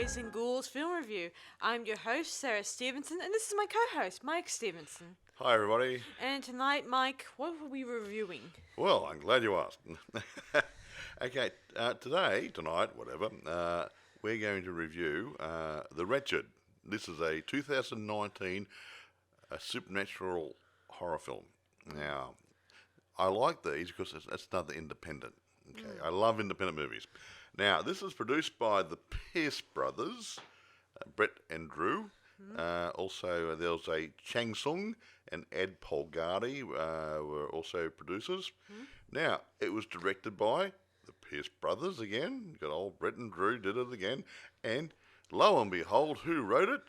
Amazing Ghouls film review. I'm your host, Sarah Stephenson, and this is my co-host, Mike Stephenson. Hi, everybody. And tonight, Mike, what were we reviewing? Well, I'm glad you asked. Okay, tonight, whatever, we're going to review The Wretched. This is a 2019 supernatural horror film. Now, I like these because it's another independent. Okay, I love independent movies. Now, this is produced by the Pierce brothers, Brett and Drew. Also, there was a Chang Sung and Ed Polgardi were also producers. Now, it was directed by the Pierce brothers again. Good old Brett and Drew did it again. And lo and behold, who wrote it?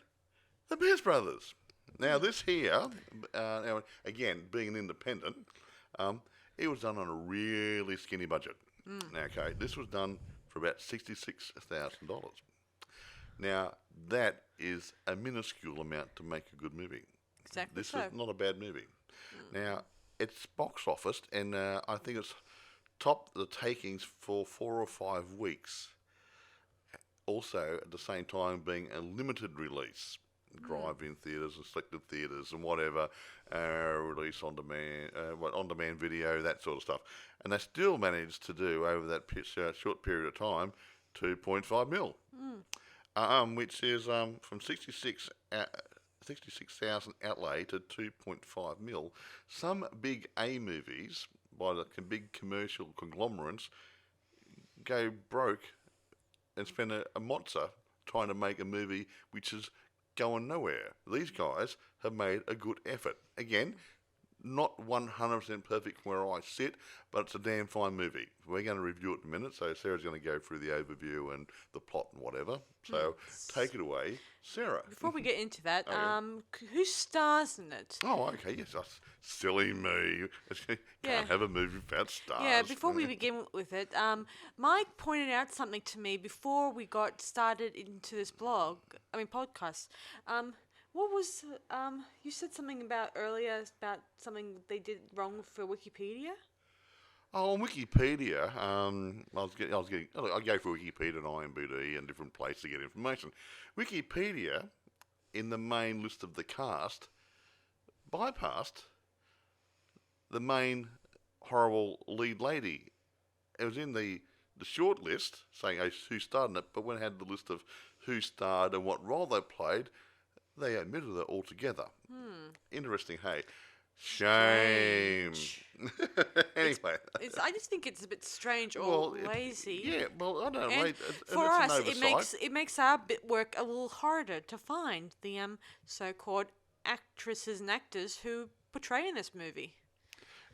The Pierce brothers. Now, this here, now, again, being an independent, it was done on a really skinny budget. Okay, this was done for about $66,000. Now, that is a minuscule amount to make a good movie. Exactly. This is not a bad movie. Now, it's box office, and I think it's topped the takings for 4 or 5 weeks. Also, at the same time, being a limited release. Drive-in theatres and selected theatres and whatever, release on demand video, that sort of stuff. And they still managed to do, over that short period of time, 2.5 mil. Which is from 66,000 outlay to 2.5 mil. Some big A movies by the big commercial conglomerates go broke and spend a mozza trying to make a movie which is going nowhere. These guys have made a good effort. Again, not 100% perfect from where I sit, but it's a damn fine movie. We're going to review it in a minute, so Sarah's going to go through the overview and the plot and whatever. So take it away, Sarah. Before we get into that, who stars in it? Oh, okay, yes, that's silly me. Can't have a movie without stars. Yeah, before we begin with it, Mike pointed out something to me before we got started into this podcast. What was, you said something earlier about something they did wrong for Wikipedia? Oh, on Wikipedia, I go for Wikipedia and IMDb and different places to get information. Wikipedia, in the main list of the cast, bypassed the main horrible lead lady. It was in the short list, saying who starred in it, but when it had the list of who starred and what role they played, they omitted it altogether. Interesting, hey? Shame. Anyway. I just think it's a bit strange or lazy. Yeah, well, I don't know. And for us, it makes our bit work a little harder to find the so-called actresses and actors who portray in this movie.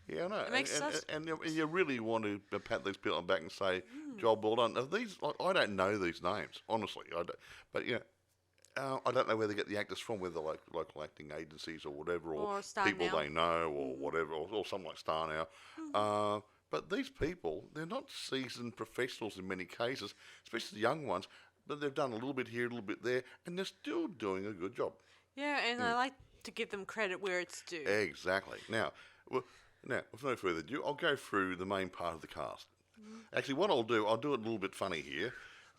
Yeah, I know. It makes us... and you really want to pat these people on the back and say, job well done. Now, I don't know these names, honestly. But, I don't know where they get the actors from, whether local acting agencies or whatever, or people they know, or whatever, or something like Star Now. But these people, they're not seasoned professionals in many cases, especially the young ones, but they've done a little bit here, a little bit there, and they're still doing a good job. Yeah, and I like to give them credit where it's due. Exactly. Now, with no further ado, I'll go through the main part of the cast. Actually, what I'll do it a little bit funny here.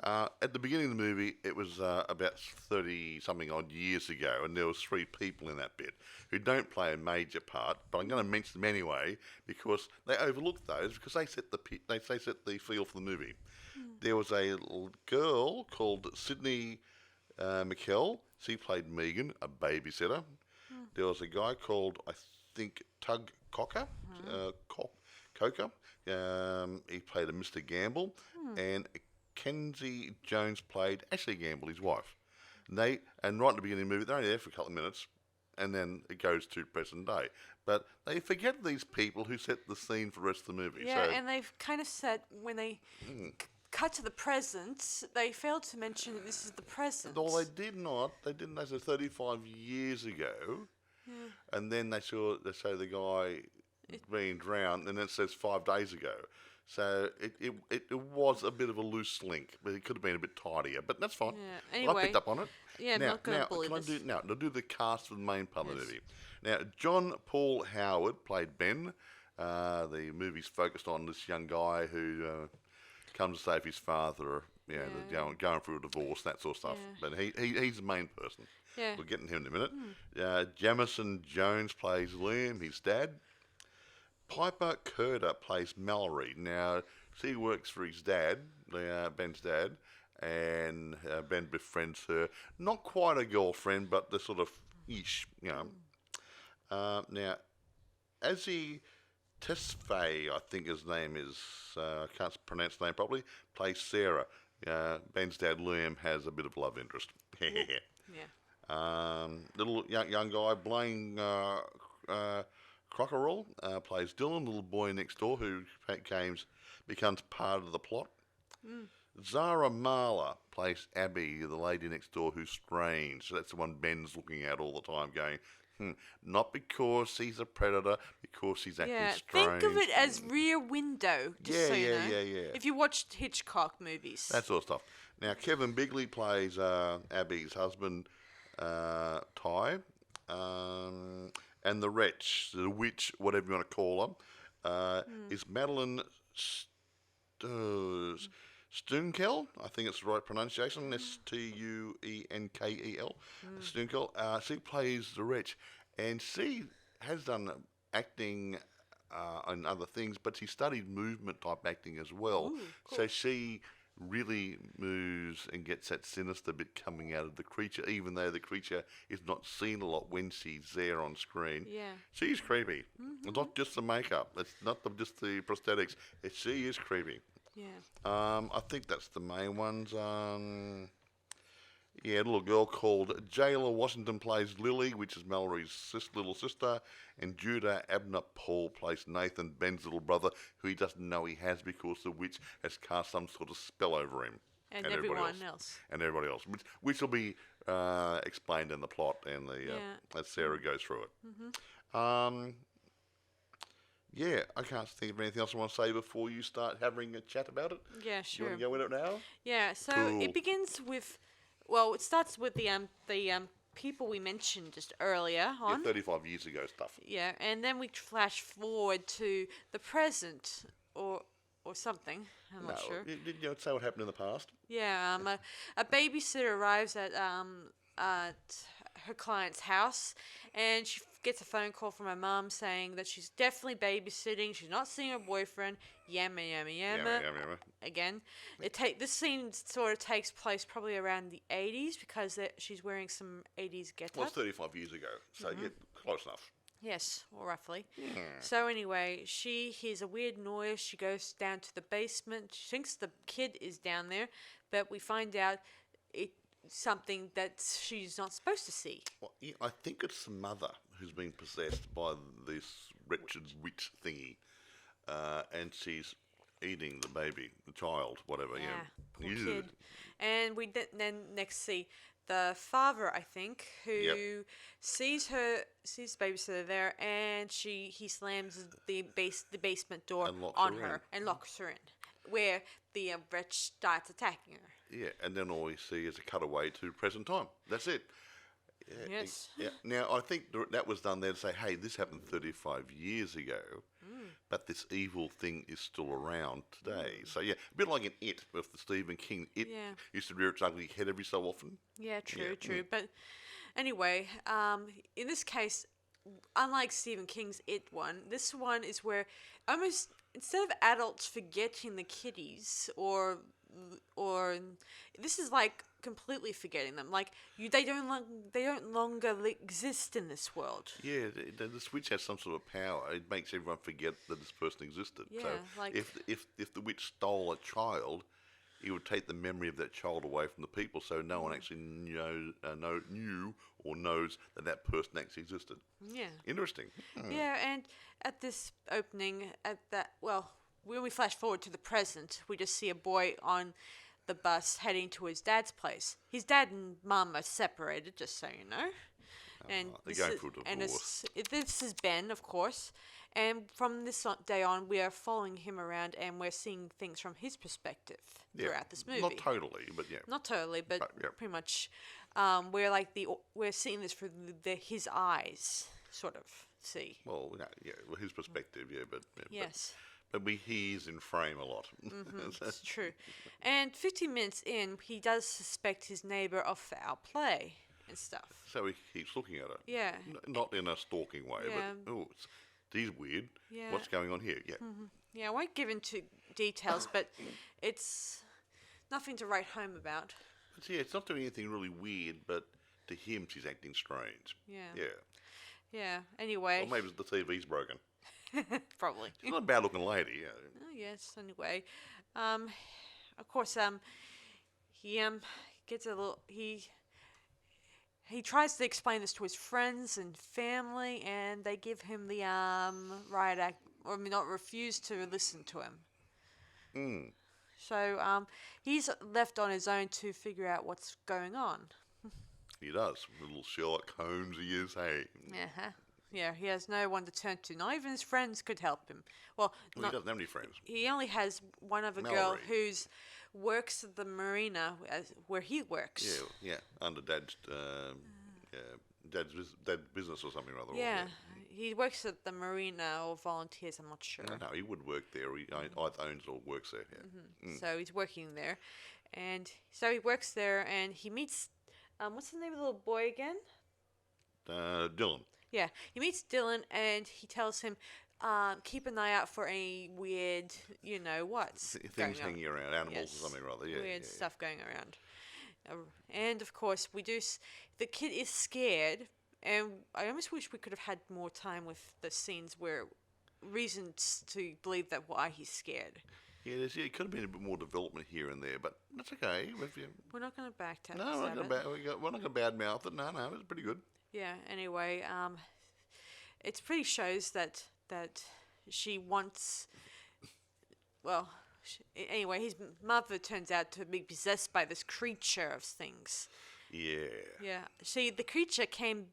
At the beginning of the movie, it was about 30-something odd years ago, and there was 3 people in that bit who don't play a major part, but I'm going to mention them anyway because they overlooked those because they set the feel for the movie. There was a little girl called Sydney McKell. She played Megan, a babysitter. There was a guy called, I think, Tug Coker. Coker. He played a Mr. Gamble, and Kenzie Jones played Ashley Gamble, his wife. And right at the beginning of the movie, they're only there for a couple of minutes, and then it goes to present day. But they forget these people who set the scene for the rest of the movie. Yeah, and they've kind of said, when they cut to the present, they failed to mention that this is the present. No, they did not. They didn't. They said 35 years ago. And then they show the guy being drowned, and it says 5 days ago. So it was a bit of a loose link, but it could have been a bit tidier. But that's fine. Yeah. Anyway, I picked up on it. Yeah, I'm not going to bully this. I'll do the cast for the main part of the movie. Now, John Paul Howard played Ben. The movie's focused on this young guy who comes to save his father Yeah, going through a divorce, that sort of stuff. Yeah. But he's the main person. Yeah. We'll get to him in a minute. Jamison Jones plays Liam, his dad. Piper Curda plays Mallory. Now, she works for his dad, Ben's dad, and Ben befriends her. Not quite a girlfriend, but the sort of ish, you know. Now, as he Tesfaye, I think his name is, I can't pronounce the name properly, plays Sarah. Ben's dad, Liam, has a bit of a love interest. Yeah. Little young guy, Blaine Crockerell, plays Dylan, little boy next door who becomes part of the plot. Zara Marla plays Abby, the lady next door who's strange. So that's the one Ben's looking at all the time, going, not because he's a predator, because he's acting strange. Think of it as Rear Window, just so you know. Yeah. If you watched Hitchcock movies. That sort of stuff. Now, Kevin Bigley plays Abby's husband, Ty, and the wretch, the witch, whatever you want to call her, is Madeline Stuenkel. I think it's the right pronunciation. Stuenkel. Stuenkel. She plays the wretch, and she has done acting and other things, but she studied movement type acting as well. Ooh, cool. So she really moves and gets that sinister bit coming out of the creature, even though the creature is not seen a lot when she's there on screen. Yeah. She's creepy. It's not just the makeup. It's not just the prosthetics. She is creepy. Yeah. I think that's the main ones. A little girl called Jayla Washington plays Lily, which is Mallory's little sister, and Judah Abner Paul plays Nathan, Ben's little brother, who he doesn't know he has because the witch has cast some sort of spell over him. And everyone else. And everybody else, which will be explained in the plot and as Sarah goes through it. I can't think of anything else I want to say before you start having a chat about it. Yeah, sure. You want to go with it now? Yeah, so Cool. It begins with, well, it starts with the people we mentioned just earlier on. 35 years ago stuff. Yeah, and then we flash forward to the present or something. I'm not sure. Did you say what happened in the past? Yeah, a babysitter arrives at her client's house, and she gets a phone call from her mum saying that she's definitely babysitting. She's not seeing her boyfriend. Yammer. Again, this scene sort of takes place probably around the 80s because she's wearing some 80s get-up. Well, it's 35 years ago, so close enough. Yes, or roughly. So anyway, she hears a weird noise. She goes down to the basement. She thinks the kid is down there, but we find out it's something that she's not supposed to see. Well, I think it's the mother who's been possessed by this wretched witch thingy, and she's eating the baby, the child, whatever. Poor kid. And we then next see the father, I think, who sees the babysitter there, and he slams the basement door on her and locks her in, where the wretch starts attacking her. Yeah, and then all we see is a cutaway to present time. That's it. Yeah, Yes. Yeah. Now, I think that was done there to say, hey, this happened 35 years ago, but this evil thing is still around today. So, a bit like in It with the Stephen King. It used to rear its ugly head every so often. Yeah, true. But anyway, in this case, unlike Stephen King's It one, this one is where almost instead of adults forgetting the kiddies or this is like completely forgetting them. Like they don't longer exist in this world. Yeah, the switch has some sort of power. It makes everyone forget that this person existed. Yeah, so like if the witch stole a child, it would take the memory of that child away from the people, so no one actually knew or knows that person actually existed. Yeah. Interesting. Yeah, and at this opening, when we flash forward to the present, we just see a boy on the bus heading to his dad's place. His dad and mum are separated, just so you know. And they're going for a divorce. This is Ben, of course. And from this day on, we are following him around, and we're seeing things from his perspective throughout this movie. Not totally, but yeah. Not totally, but pretty much. We're seeing this through his eyes, sort of. See. Well, his perspective, but yes. But he is in frame a lot. It's true. And 15 minutes in, he does suspect his neighbour of foul play and stuff. So he keeps looking at her. Yeah. Not in a stalking way, Yeah. but, he's weird. Yeah. What's going on here? Yeah. Yeah, I won't give into details, but it's nothing to write home about. But it's not doing anything really weird, but to him, she's acting strange. Yeah. Yeah. Yeah, anyway. Or maybe the TV's broken. Probably. She's not a bad looking lady. Yeah. Oh, yes, anyway. Of course, he gets a little, he tries to explain this to his friends and family, and they give him the riot act, or not refuse to listen to him. So he's left on his own to figure out what's going on. He does. Little Sherlock Holmes he is, hey. Uh-huh. Yeah, he has no one to turn to. Not even his friends could help him. Well, He doesn't have any friends. he only has one other girl Mallory. who's works at the marina where he works. Yeah. Under Dad's business or something rather. Yeah, he works at the marina or volunteers. I'm not sure. No, he would work there. He either owns or works there. Yeah. So he's working there, and so he works there, and he meets. What's the name of the little boy again? Dylan. Yeah, he meets Dylan, and he tells him, keep an eye out for any weird, what's Things going on. hanging around, animals Yes, or something rather. Yeah. weird stuff going around. And of course, the kid is scared, and I almost wish we could have had more time with the scenes where reasons to believe that why he's scared. Yeah, it could have been a bit more development here and there, but that's okay. We're not going to backtrack. No, we're not going to badmouth it. No, it's pretty good. Yeah. Anyway, it pretty shows that she wants. Well, anyway, his mother turns out to be possessed by this creature of things. Yeah. Yeah. See, the creature came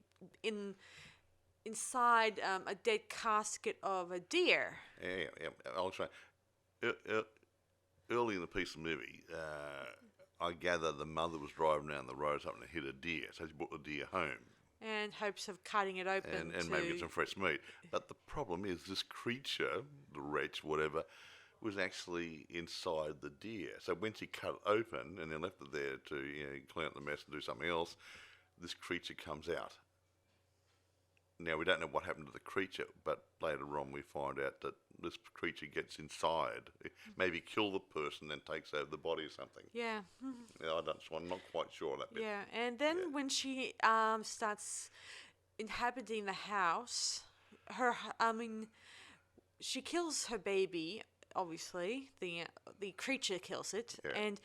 inside a dead casket of a deer. Yeah. I'll try. Early in the piece of movie, I gather the mother was driving down the road or something and hit a deer, so she brought the deer home. And hopes of cutting it open And maybe get some fresh meat. But the problem is this creature, the wretch, whatever, was actually inside the deer. So when she cut it open and then left it there to clean up the mess and do something else, this creature comes out. Now, we don't know what happened to the creature, but later on we find out that this creature gets inside, maybe kill the person, then takes over the body or something. Yeah. I'm not quite sure on that bit. Yeah, and then when she starts inhabiting the house, she kills her baby. Obviously, the creature kills it, and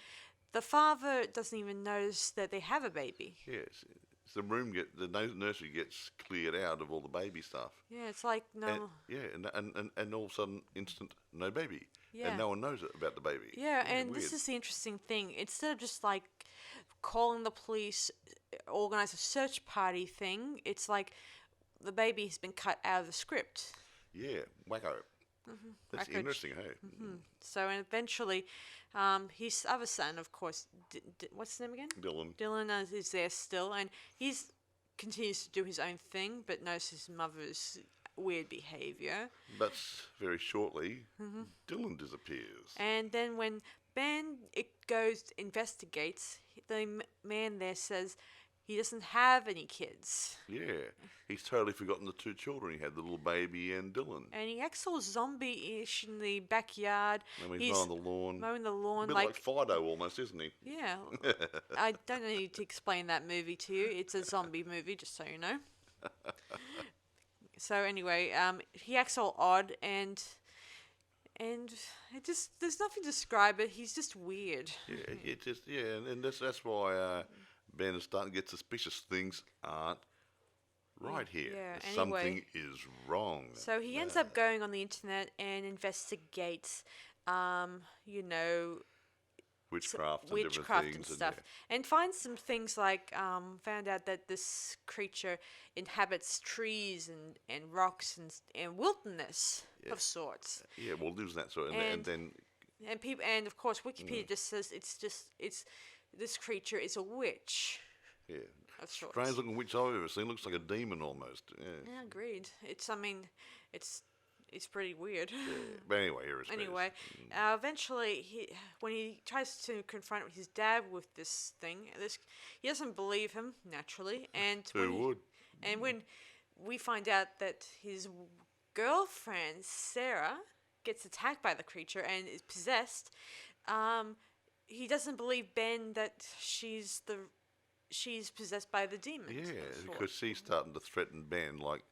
the father doesn't even notice that they have a baby. Yes. The nursery gets cleared out of all the baby stuff. Yeah, it's like no. And all of a sudden, instant, no baby. Yeah. And no one knows about the baby. Yeah, and weird. this is the interesting thing. Instead of just like calling the police, organize a search party thing, it's like the baby has been cut out of the script. Yeah, wacko. That's interesting, hey? So and eventually, his other son, of course, what's his name again? Dylan. Dylan is there still, and he's continues to do his own thing, but knows his mother's weird behavior. But very shortly, Dylan disappears. And then when Ben investigates, the man there says he doesn't have any kids. Yeah, he's totally forgotten the two children. He had the little baby and Dylan. And he acts all zombie-ish in the backyard. And he's mowing the lawn. Mowing the lawn. A bit like Fido almost, isn't he? Yeah. I don't need to explain that movie to you. It's a zombie movie, just so you know. So anyway, he acts all odd and it just, there's nothing to describe it. He's just weird. Yeah, and that's why Ben is starting to get suspicious. Things aren't right here. Yeah, Something is wrong. So he ends up going on the internet and investigates, witchcraft and stuff, and finds some things like found out that this creature inhabits trees and rocks and wilderness of sorts. Yeah, well, there's that sort, and then people, and of course Wikipedia just says it's this creature is a witch. Yeah, of sorts. Strange looking witch I've ever seen. Looks like a demon almost. Yeah, agreed. It's It's pretty weird. Yeah. But anyway, irrespective. Anyway, eventually, when he tries to confront his dad with this thing, he doesn't believe him naturally, and Who would? when we find out that his girlfriend Sarah gets attacked by the creature and is possessed, he doesn't believe Ben that she's possessed by the demon. Yeah, because she's starting to threaten Ben, like,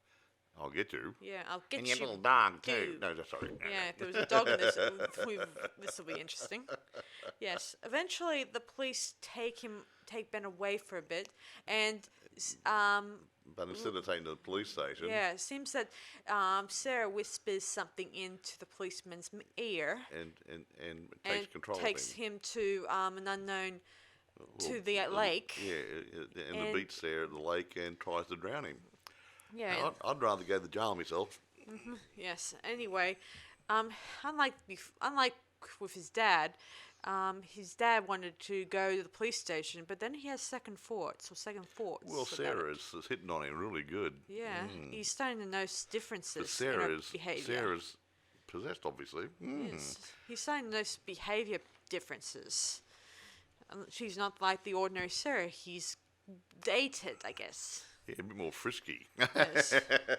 I'll get you. Yeah, I'll get And you. your little dog, too. dude. No, sorry. Yeah, if there was a dog in this, this will be interesting. Yes. Eventually, the police take Ben away for a bit, and But instead of taking to the police station, yeah, it seems that Sarah whispers something into the policeman's ear and takes control takes of him. him to an unknown to the lake. Yeah, and the And- beach there at the lake and tries to drown him. Yeah. Now, I'd rather go to the jail myself. Yes. Anyway, unlike with his dad wanted to go to the police station, but then he has second thoughts. Well, about Sarah it. is hitting on him really good. Yeah, he's starting to notice differences But in her behavior. Sarah's possessed, obviously. Yes. He's starting to notice behavior differences. She's not like the ordinary Sarah. He's dated, I guess. Yeah, a bit more frisky. Yes.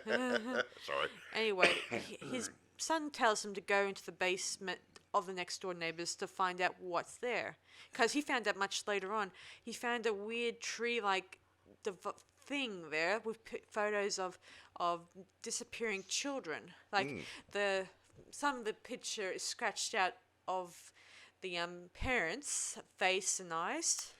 Sorry. Anyway, his son tells him to go into the basement of the next door neighbors to find out what's there. Because he found out much later on. He found a weird tree-like thing there with photos of disappearing children. Like some of the picture is scratched out of the parents' face and eyes.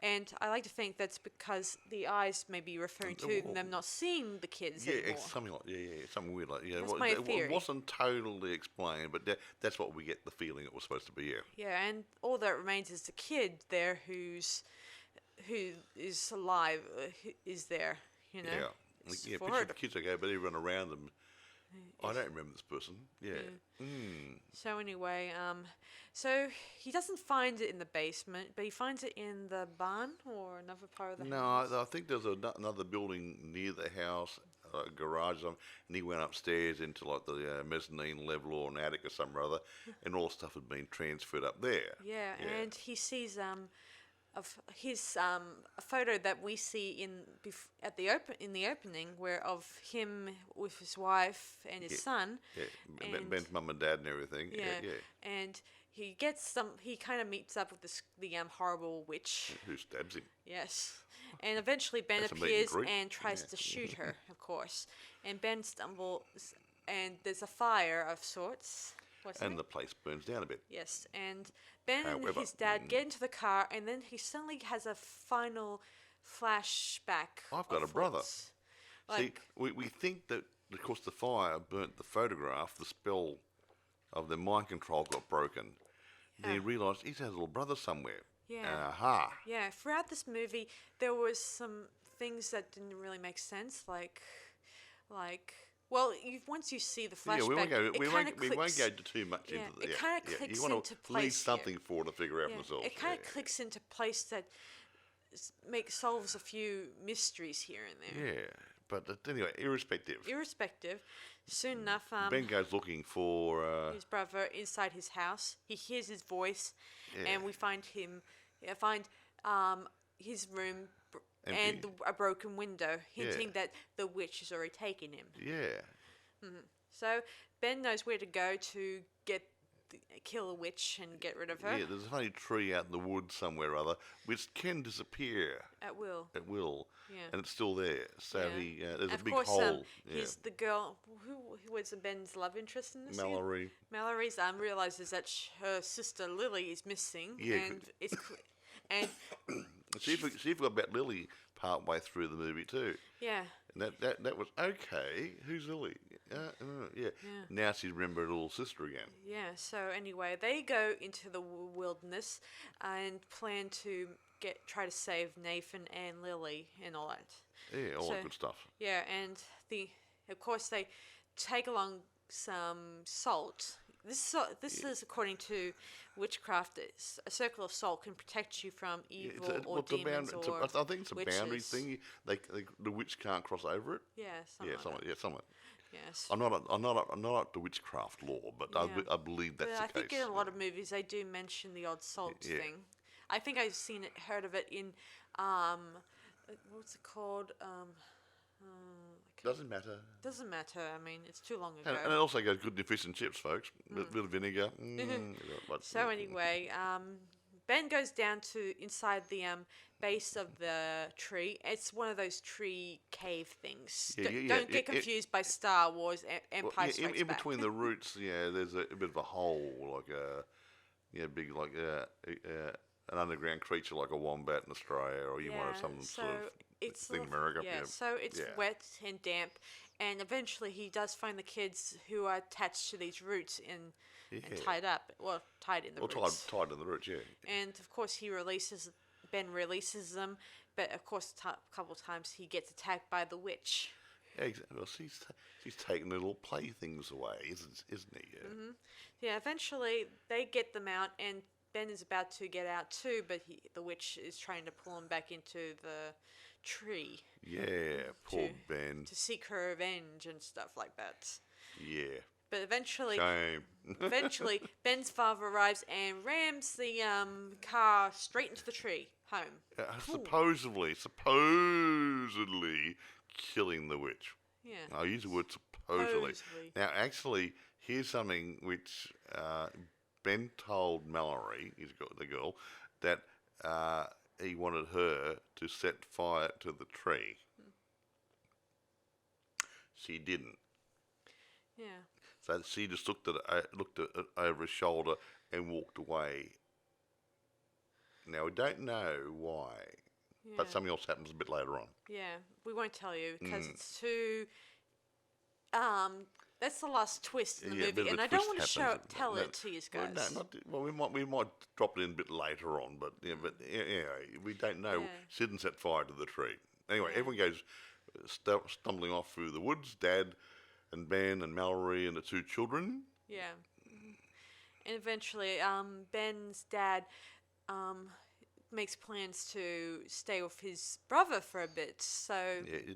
And I like to think that's because the eyes may be referring to them not seeing the kids Yeah, anymore. it's something like something weird like That's my theory. It wasn't totally explained, but that's what we get the feeling it was supposed to be. Yeah. Yeah, and all that remains is the kid there who is alive, who is there, you know. Yeah. It's Yeah, for her picture the kids okay, but everyone around them. I don't remember this person. Yeah. So anyway, so he doesn't find it in the basement, but he finds it in the barn or another part of the house. No, I think there's another building near the house, a garage, and he went upstairs into like the mezzanine level or an attic or something or other, and all stuff had been transferred up there. Yeah, and he sees of his a photo that we see in the opening where of him with his wife and his son. Yeah, And- Ben's mum and dad and everything. Yeah, and he gets he kind of meets up with the horrible witch. Who stabs him? Yes. And eventually Ben That's a meet and appears greet. and tries to shoot her, of course. And Ben stumbles, and there's a fire of sorts. What's And the place burns down a bit. Yes, and Ben and However, his dad get into the car, and then he suddenly has a final flashback. I've got of a brother. what's- See, Like, we think that because the fire burnt the photograph, the spell of the mind control got broken. Then he realised he has a little brother somewhere. Yeah. Aha. yeah, throughout this movie, there was some things that didn't really make sense, like, well, once you see the flashback, Yeah, we won't it kind of we won't clicks. go too much Yeah, into the. it kind of clicks you want into to place leave here. something for to figure out Yeah, themselves. it kind of clicks into place that solves a few mysteries here and there. Yeah, but anyway, irrespective, Irrespective, soon enough, Ben goes looking for. his brother inside his house. He hears his voice, Yeah. and we find him. His room Empty. and a broken window, hinting Yeah. that the witch has already taken him. Yeah. So Ben knows where to go to kill a witch and get rid of her Yeah, there's a funny tree out in the woods somewhere or other, which can disappear at will. at will, Yeah. and it's still there. So Yeah. there's a Of big course, hole. Yeah. he's the girl who was Ben's love interest in this. again? Mallory. Mallory's realizes that her sister Lily is missing, Yeah, and and She forgot about Lily part way through the movie too, yeah, and that was okay. Who's Lily? Yeah. Yeah. Now she's remembered her little sister again. yeah. So anyway, they go into the wilderness and plan to try to save Nathan and Lily and all that. Yeah, all So- that good stuff. Yeah, and of course they take along some salt. This is according to witchcraft. A circle of salt can protect you from evil or demons or I think it's a boundary witches. thing. The witch can't cross over it. Yeah, Something. Yes. I'm not up to witchcraft law, but I believe that's But the I case. think in a lot of movies they do mention the odd salt thing. I think I've heard of it in, what's it called? Doesn't matter. Doesn't matter. I mean, it's too long And ago. it also goes good in fish and chips, folks. Bit of vinegar. So anyway, Ben goes down to inside the base of the tree. It's one of those tree cave things. Don't get confused by Star Wars Empire Strikes in Back. between the roots, there's a bit of a hole, like big, like an underground creature like a wombat in Australia, or you might have some sort of thing in America. So it's wet and damp, and eventually he does find the kids who are attached to these roots and tied up, tied in the roots. Tied in the roots, And of course Ben releases them, but of course a couple of times he gets attacked by the witch. Yeah, exactly. Well, she's taking little playthings away, isn't he? Yeah. Mm-hmm. Yeah. Eventually they get them out, and Ben is about to get out too, but the witch is trying to pull him back into the tree. Yeah, poor Ben. To seek her revenge and stuff like that. Yeah. But eventually, Shame. Ben's father arrives and rams the car straight into the tree home. Supposedly killing the witch. Yeah. I use the word supposedly. Now, actually, here's something which Ben told Mallory, the girl, that he wanted her to set fire to the tree. She didn't. Yeah. So she just looked at it over his shoulder and walked away. Now, we don't know why, but something else happens a bit later on. Yeah, we won't tell you because it's too. That's the last twist in the movie, and I don't want to tell it to you guys. We might drop it in a bit later on, but we don't know. She didn't set fire to the tree. Anyway, everyone goes stumbling off through the woods. Dad and Ben and Mallory and the two children. Yeah. And eventually, Ben's dad makes plans to stay with his brother for a bit. So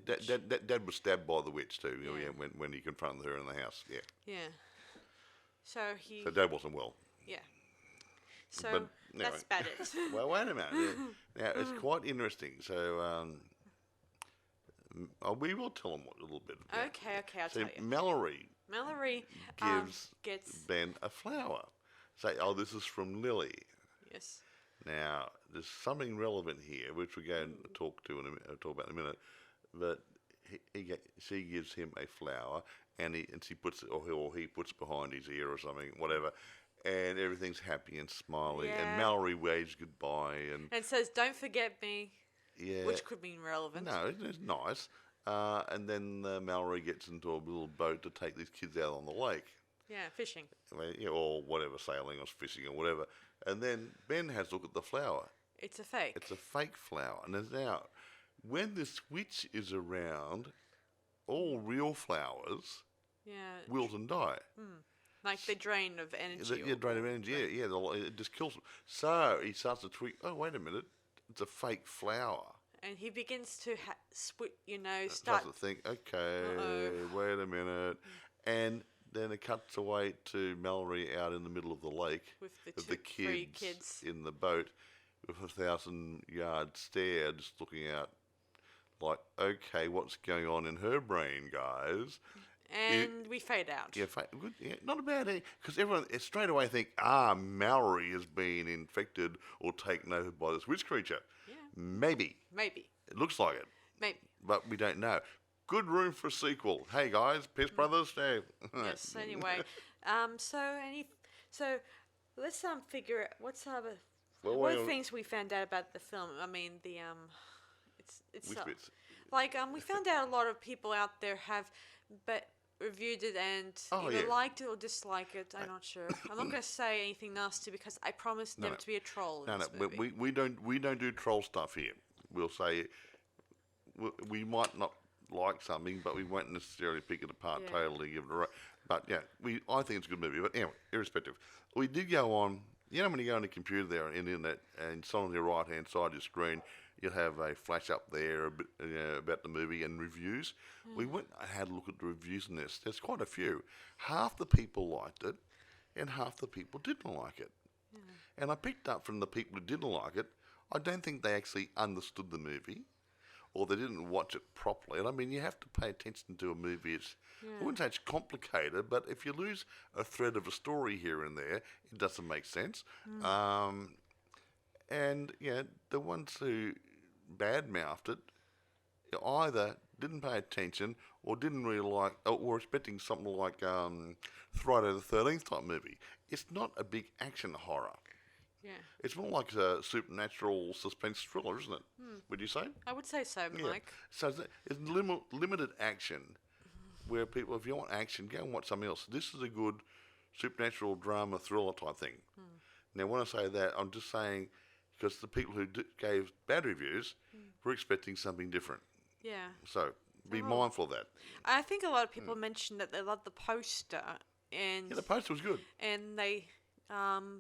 Dad was stabbed by the witch too. When he confronted her in the house. Yeah. Yeah. So Dad wasn't well. Yeah. So anyway, that's about it. Well, wait a minute. Yeah. Now it's quite interesting. So we will tell them a little bit. Okay, I'll tell you. Mallory gets Ben a flower. Say, this is from Lily. Yes. Now, there's something relevant here, which we're going to talk about in a minute. But she gives him a flower, and she puts it, or he puts it behind his ear or something, whatever. And everything's happy and smiley. Yeah. And Mallory waves goodbye and says, "Don't forget me." Yeah. Which could mean relevant. No, it's nice. And then Mallory gets into a little boat to take these kids out on the lake. Yeah, fishing. Or whatever, sailing or fishing or whatever. And then Ben has a look at the flower. It's a fake. It's a fake flower. And now, when this witch is around, all real flowers wilt and die. Like they drain of energy. Drain of energy. It just kills them. So he starts to tweak. Oh, wait a minute. It's a fake flower. And he begins to start Starts to think, okay, wait a minute. And then it cuts away to Mallory out in the middle of the lake with the kids in the boat with a 1,000-yard stare, just looking out like, okay, what's going on in her brain, guys? And we fade out. Yeah, good. Yeah, not a bad idea. Because everyone straight away think, Mallory has been infected or taken over by this witch creature. Yeah. Maybe. It looks like it. Maybe. But we don't know. Good room for a sequel. Hey guys, Pierce Brothers. Hey. Yes. Anyway, so let's figure out what's what things we found out about the film. I mean it's Which bits? Like we found out a lot of people out there have reviewed it and either liked it or disliked it. I'm not sure. I'm not going to say anything nasty because I promised them to be a troll. In this movie. We don't do troll stuff here. We'll say we might not like something, but we won't necessarily pick it apart totally, give it a. But I think it's a good movie. But anyway, irrespective, we did go on. When you go on the computer there on the internet and it's on the right hand side of your screen, you'll have a flash up there a bit, about the movie and reviews. We went and had a look at the reviews in this. There's quite a few. Half the people liked it, and half the people didn't like it. And I picked up from the people who didn't like it, I don't think they actually understood the movie, or they didn't watch it properly. And I mean, you have to pay attention to a movie. I wouldn't say it's complicated, but if you lose a thread of a story here and there, it doesn't make sense. And the ones who badmouthed it either didn't pay attention or didn't really like, or were expecting something like Friday the 13th type movie. It's not a big action horror. Yeah. It's more like a supernatural suspense thriller, isn't it? Would you say? I would say so, Mike. So it's limited action, where people, if you want action, go and watch something else. This is a good supernatural drama thriller type thing. Now, when I say that, I'm just saying because the people who gave bad reviews were expecting something different. Yeah. So be mindful of that. I think a lot of people mentioned that they loved the poster, and The poster was good. and they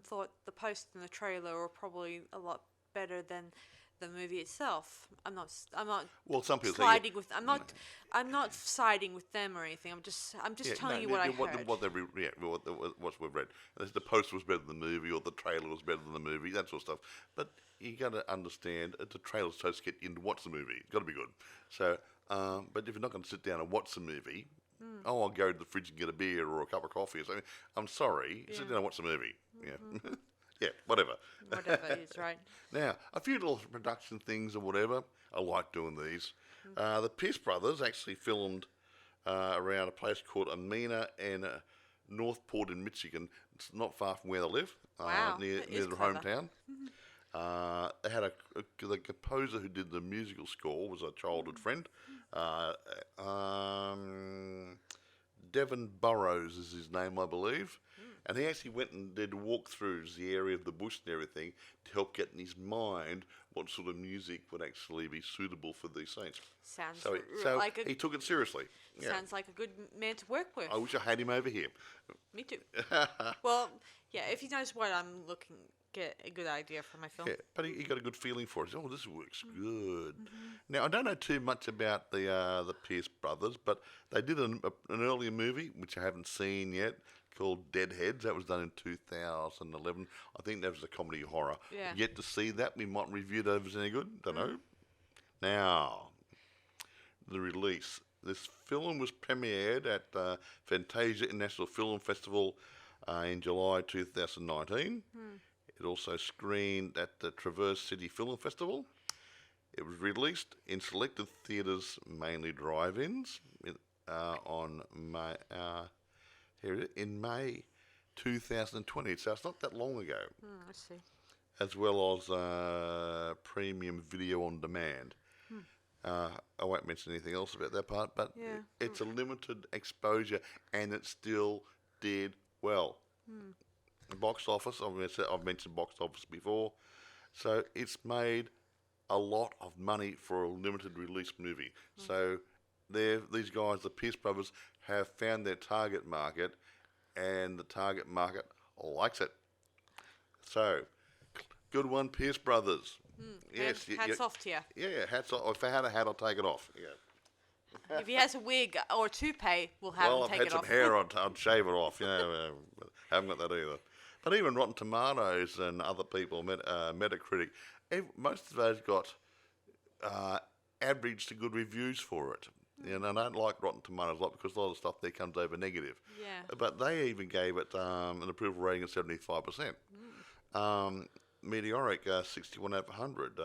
thought the poster and the trailer were probably a lot better than the movie itself. I'm not. Well, some people siding with. I'm not siding with them or anything. I'm just telling you what I heard. What we've read. The poster was better than the movie, or the trailer was better than the movie, that sort of stuff. But you got to understand, the trailer's supposed to get you to watch the movie. It's got to be good. So, but if you're not going to sit down and watch the movie, I'll go to the fridge and get a beer or a cup of coffee or something. I'm sorry, sit down and watch the movie. Yeah. Yeah, whatever. Whatever is right. Now, a few little production things or whatever. I like doing these. The Pierce brothers actually filmed around a place called Amina and Northport in Michigan. It's not far from where they live, Wow, near that is their clever. hometown. They had the composer who did the musical score was a childhood friend. Devon Burrows is his name, I believe. And he actually went and did walkthroughs, the area of the bush and everything, to help get in his mind what sort of music would actually be suitable for these scenes. Sounds So like he took it seriously. Yeah. sounds like a good man to work with. I wish I had him over here. Me too. Well, yeah. If he knows what I'm looking, get a good idea for my film. Yeah, but he got a good feeling for it. He said, this works good. Now, I don't know too much about the Pierce brothers, but they did an earlier movie, which I haven't seen yet, called Deadheads. That was done in 2011. I think that was a comedy horror. Yeah. Yet to see that. We might review it if it's any good. Don't know. Now, the release. This film was premiered at Fantasia International Film Festival in July 2019. It also screened at the Traverse City Film Festival. It was released in selected theatres, mainly drive-ins, in May 2020. So it's not that long ago. I see. As well as premium video on demand. I won't mention anything else about that part, but it's a limited exposure, and it still did well. Box office, I've mentioned box office before, so it's made a lot of money for a limited release movie. So these guys, the Pierce brothers, have found their target market, and the target market likes it. So, good one, Pierce brothers. Yes, Hats off to you. Yeah, hats off. If I had a hat, I'll take it off. Yeah. If he has a wig or a toupee, we'll have him I've take had it some off. hair, I'd shave it off. But haven't got that either. But even Rotten Tomatoes and other people, Metacritic, most of those got average to good reviews for it. And I don't like Rotten Tomatoes a lot because a lot of stuff there comes over negative. Yeah. But they even gave it an approval rating of 75%. Meteoric, 61 out of 100.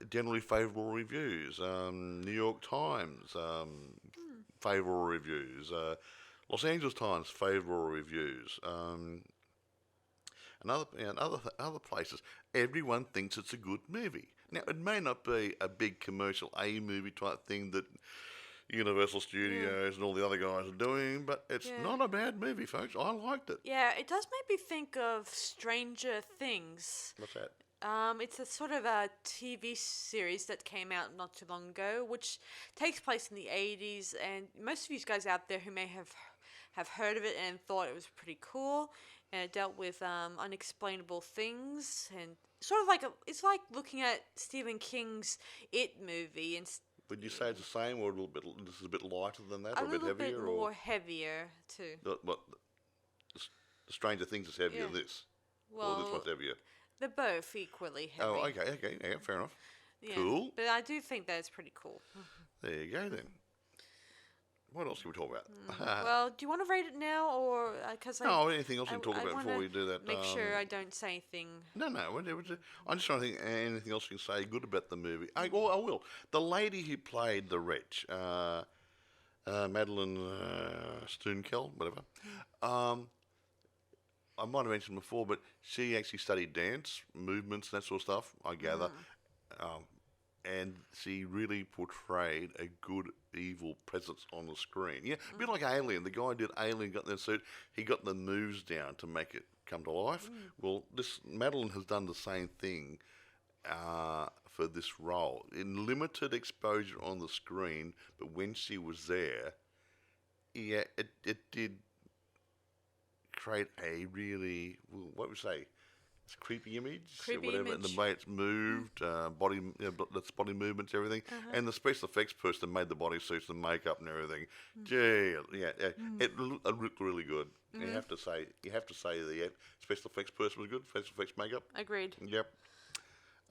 Generally favourable reviews. New York Times, favourable reviews. Los Angeles Times, favourable reviews. And other places, everyone thinks it's a good movie. Now, it may not be a big commercial A movie type thing that Universal Studios and all the other guys are doing, but it's not a bad movie, folks. I liked it. Yeah, it does make me think of Stranger Things. What's that? It's a sort of a TV series that came out not too long ago, which takes place in the 80s, and most of you guys out there who may have heard of it and thought it was pretty cool, and it dealt with unexplainable things, and sort of like it's like looking at Stephen King's It movie, and Would you say it's the same, or a little bit? This is a bit lighter than that, a or a bit little bit heavier, more or heavier too. what? The Stranger Things is heavier Yeah. than this, or this Well, one's heavier. they're both equally heavy. Oh, okay, yeah, fair enough. Yeah, Cool. but I do think that it's pretty cool. There you go then. What else can we talk about? Well, do you want to rate it now, or because No, anything else we can talk I about before wanna we do that? Make sure I don't say anything. No, I'm just trying to think anything else you can say good about the movie. I will. The lady who played the wretch, Madeline Stoonkel, whatever. I might have mentioned before, but she actually studied dance, movements, that sort of stuff, I gather. And she really portrayed a good evil presence on the screen. Yeah, a bit like Alien. The guy who did Alien, got in that suit, he got the moves down to make it come to life. Well, this Madeline has done the same thing for this role. In limited exposure on the screen, but when she was there, yeah, it did create a really, what would you say, it's a creepy image, Creepy whatever, and image. the way it's moved, body, that's body movements, everything, and the special effects person made the body suits and makeup and everything. Gee, it looked really good. You have to say the special effects person was good. Special effects makeup. Agreed. Yep.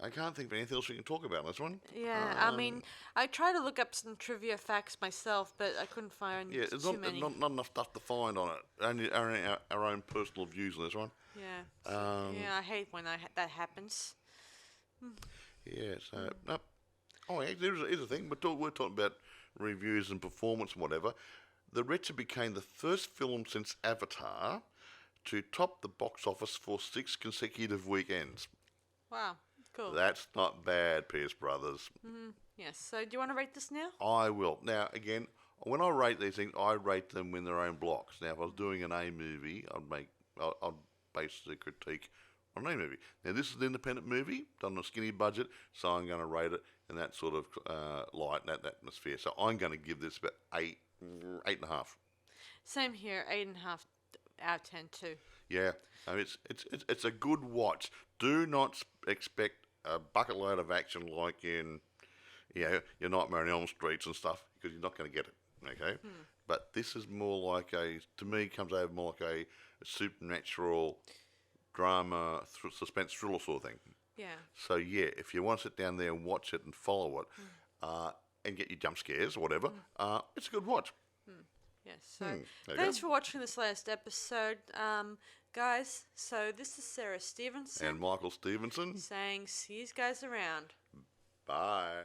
I can't think of anything else we can talk about on this one. Yeah, I mean, I tried to look up some trivia facts myself, but I couldn't find Yeah, there's too many. not enough stuff to find on it. Only our own personal views on this one. Yeah, yeah, I hate when that happens. Yeah, so oh, yeah, here's a thing. We're talking about reviews and performance and whatever. The Wretched became the first film since Avatar to top the box office for 6 consecutive weekends. Wow, cool. That's not bad, Pierce Brothers. Yes. So, do you want to rate this now? I will. Now, again, when I rate these things, I rate them in their own blocks. Now, if I was doing an A movie, I'd base the critique on an A movie. Now, this is an independent movie, done on a skinny budget, so I'm going to rate it in that sort of light, and that atmosphere. So I'm going to give this about 8.5. Same here, 8.5 out of 10 too. Yeah, I mean, it's a good watch. Do not expect a bucket load of action like in, your Nightmare on Elm Streets and stuff, because you're not going to get it. Okay, but this is more like to me, comes over more like a supernatural drama, suspense thriller sort of thing. Yeah. So yeah, if you want to sit down there and watch it and follow it, and get your jump scares or whatever, it's a good watch. Yes. So, There you thanks go. for watching this last episode, guys. So, this is Sarah Stephenson And Michael Stephenson. saying, see you guys around. Bye.